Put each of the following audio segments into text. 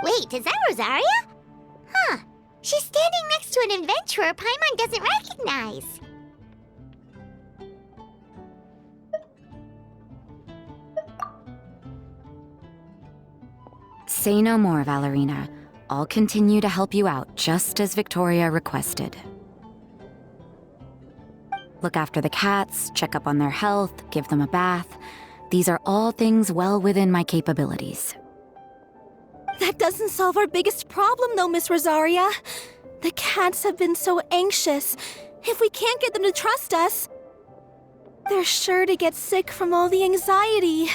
Wait, is that Rosaria? Huh. She's standing next to an adventurer Paimon doesn't recognize. Say no more, Valerina. I'll continue to help you out, just as Victoria requested. Look after the cats, check up on their health, give them a bath. These are all things well within my capabilities. That doesn't solve our biggest problem, though, Miss Rosaria. The cats have been so anxious. If we can't get them to trust us, they're sure to get sick from all the anxiety.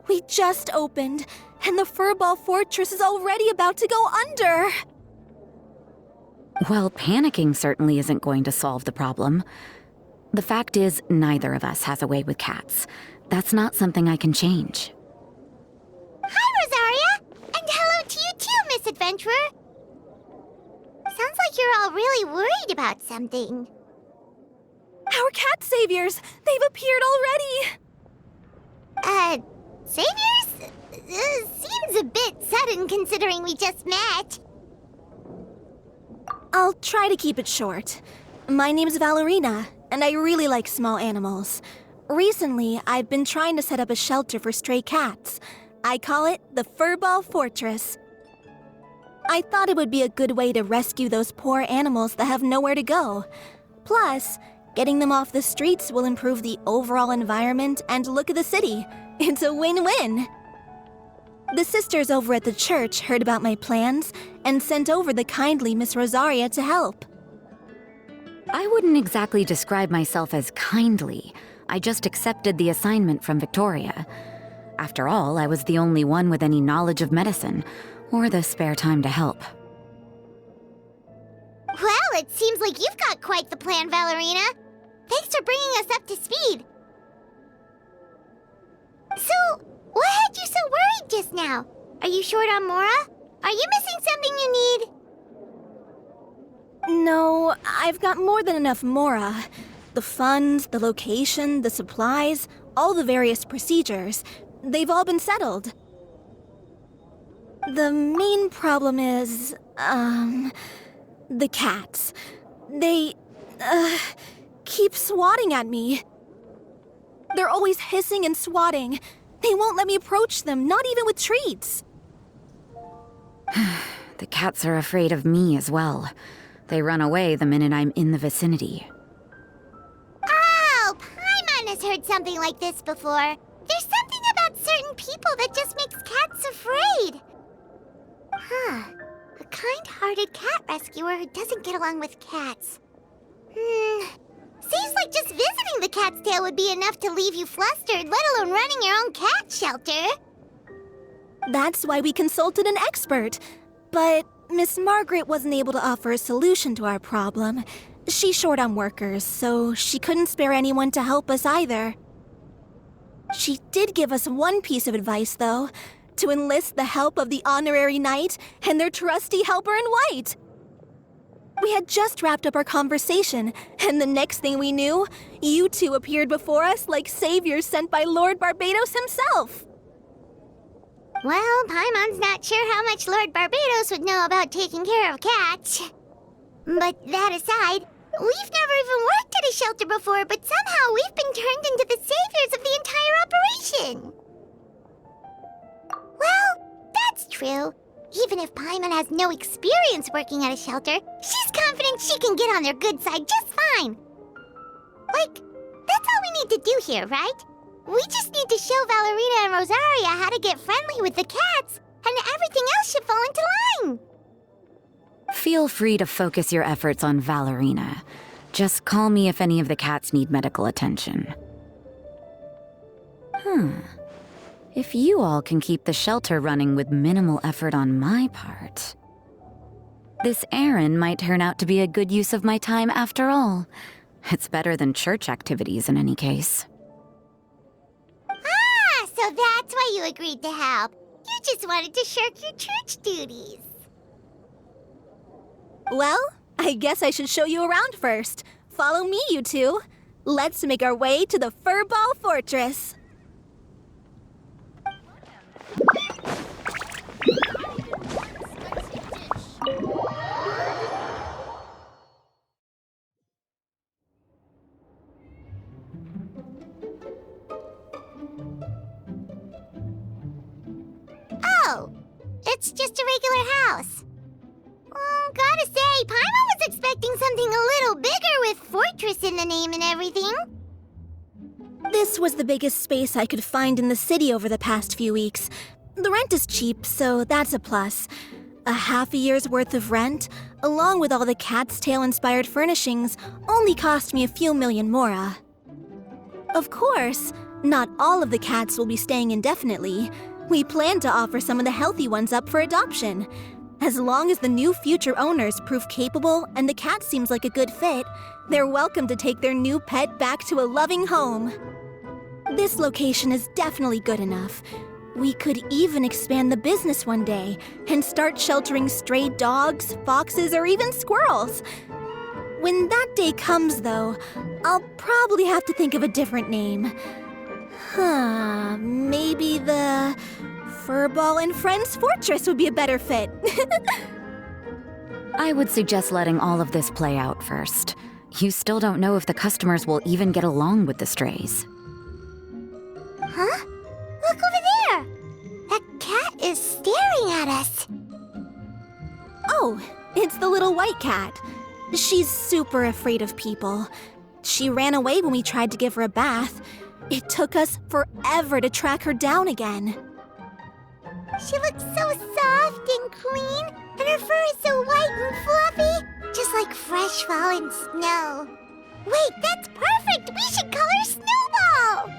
We just opened, and the Furbull fortress is already about to go under. Well, panicking certainly isn't going to solve the problem. The fact is, neither of us has a way with cats. That's not something I can change. Hi, Rosaria! And hello to you too, Miss Adventurer! Sounds like you're all really worried about something. Our cat saviors! They've appeared already! Saviors? Seems a bit sudden considering we just met. I'll try to keep it short. My name's Valerina, and I really like small animals. Recently, I've been trying to set up a shelter for stray cats. I call it the Furbull Fortress. I thought it would be a good way to rescue those poor animals that have nowhere to go. Plus, getting them off the streets will improve the overall environment and look of the city. It's a win-win. The sisters over at the church heard about my plans and sent over the kindly Miss Rosaria to help. I wouldn't exactly describe myself as kindly. I just accepted the assignment from Victoria. After all, I was the only one with any knowledge of medicine, or the spare time to help. Well, it seems like you've got quite the plan, Valerina. Thanks for bringing us up to speed. So, what had you so worried just now? Are you short on Mora? Are you missing something you need? No, I've got more than enough Mora. The funds, the location, the supplies, all the various procedures. They've all been settled. The main problem is, the cats. They, keep swatting at me. They're always hissing and swatting. They won't let me approach them, not even with treats. The cats are afraid of me as well. They run away the minute I'm in the vicinity. Oh, Paimon has heard something like this before. There's something about certain people that just makes cats afraid. Huh. A kind-hearted cat rescuer who doesn't get along with cats. Seems like just visiting the cat's tail would be enough to leave you flustered, let alone running your own cat shelter. That's why we consulted an expert. But Miss Margaret wasn't able to offer a solution to our problem. She's short on workers, so she couldn't spare anyone to help us either. She did give us one piece of advice, though, to enlist the help of the Honorary Knight and their trusty helper in white. We had just wrapped up our conversation, and the next thing we knew, you two appeared before us like saviors sent by Lord Barbados himself. Well, Paimon's not sure how much Lord Barbados would know about taking care of cats. But that aside, we've never even worked at a shelter before, but somehow we've been turned into the saviors of the entire operation. Well, that's true. Even if Paimon has no experience working at a shelter, she's confident she can get on their good side just fine. Like, that's all we need to do here, right? We just need to show Valerina and Rosaria how to get friendly with the cats, and everything else should fall into line. Feel free to focus your efforts on Valerina. Just call me if any of the cats need medical attention. If you all can keep the shelter running with minimal effort on my part, this errand might turn out to be a good use of my time after all. It's better than church activities in any case. Ah, so that's why you agreed to help. You just wanted to shirk your church duties. Well, I guess I should show you around first. Follow me, you two. Let's make our way to the Furbull Fortress. it's just a regular house. Gotta say, Paimon was expecting something a little bigger with Fortress in the name and everything. This was the biggest space I could find in the city over the past few weeks. The rent is cheap, so that's a plus. A half a year's worth of rent, along with all the Cat's Tail-inspired furnishings, only cost me a few million mora. Of course, not all of the cats will be staying indefinitely. We plan to offer some of the healthy ones up for adoption. As long as the new future owners prove capable and the cat seems like a good fit, they're welcome to take their new pet back to a loving home. This location is definitely good enough. We could even expand the business one day and start sheltering stray dogs, foxes, or even squirrels. When that day comes, though, I'll probably have to think of a different name. Maybe the Furbull and Friends Fortress would be a better fit. I would suggest letting all of this play out first. You still don't know if the customers will even get along with the strays. Huh? Look over there! That cat is staring at us. Oh, it's the little white cat. She's super afraid of people. She ran away when we tried to give her a bath. It took us forever to track her down again. She looks so soft and clean, and her fur is so white and fluffy, just like fresh fallen snow. Wait, that's perfect! We should call her Snowball!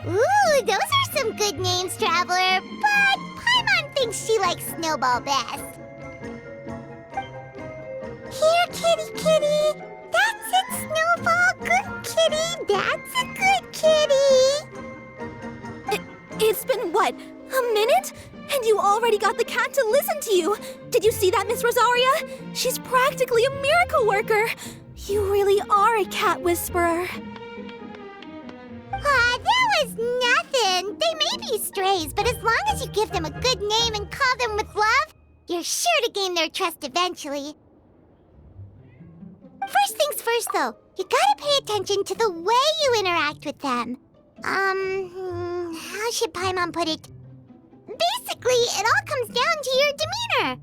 Ooh, those are some good names, Traveler, but Paimon thinks she likes Snowball best. Here, kitty, kitty! That's it, Snowball! Good kitty! That's a good kitty! It's been, what, a minute? And you already got the cat to listen to you! Did you see that, Miss Rosaria? She's practically a miracle worker! You really are a cat whisperer. That was nothing! They may be strays, but as long as you give them a good name and call them with love, you're sure to gain their trust eventually. First things first, though, you gotta pay attention to the way you interact with them. How should Paimon put it? Basically, it all comes down to your demeanor.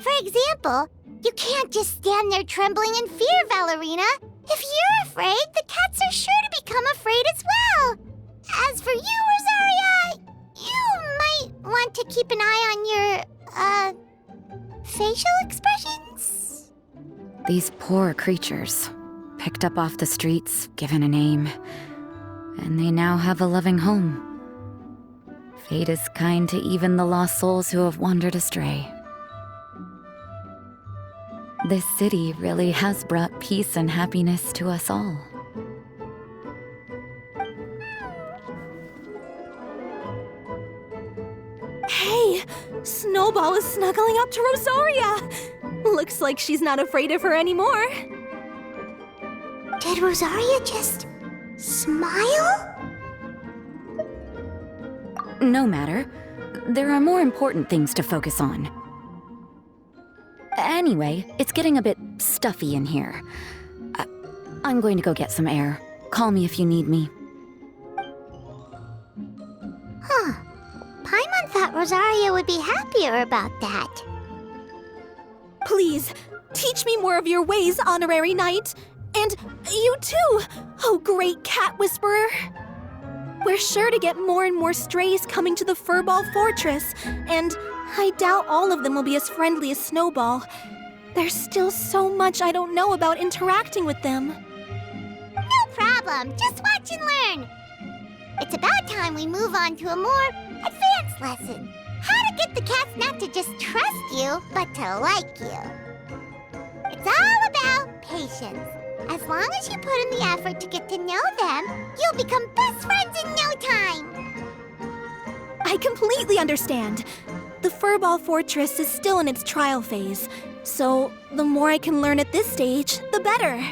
For example, you can't just stand there trembling in fear, Valerina. If you're afraid, the cats are sure to become afraid as well. As for you, Rosaria, you might want to keep an eye on your, facial expressions. These poor creatures, picked up off the streets, given a name, and they now have a loving home. Fate is kind to even the lost souls who have wandered astray. This city really has brought peace and happiness to us all. Hey, Snowball is snuggling up to Rosaria. Looks like she's not afraid of her anymore. Did Rosaria just smile? No matter. There are more important things to focus on. Anyway, it's getting a bit stuffy in here. I'm going to go get some air. Call me if you need me. Huh. Paimon thought Rosaria would be happier about that. Please, teach me more of your ways, Honorary Knight. And you too, oh great cat whisperer. We're sure to get more and more strays coming to the Furbull Fortress, and I doubt all of them will be as friendly as Snowball. There's still so much I don't know about interacting with them. No problem. Just watch and learn. It's about time we move on to a more advanced lesson. How to get the cats not to just trust you, but to like you. It's all about patience. As long as you put in the effort to get to know them, you'll become best friends in no time. I completely understand. The Furbull Fortress is still in its trial phase, so the more I can learn at this stage, the better.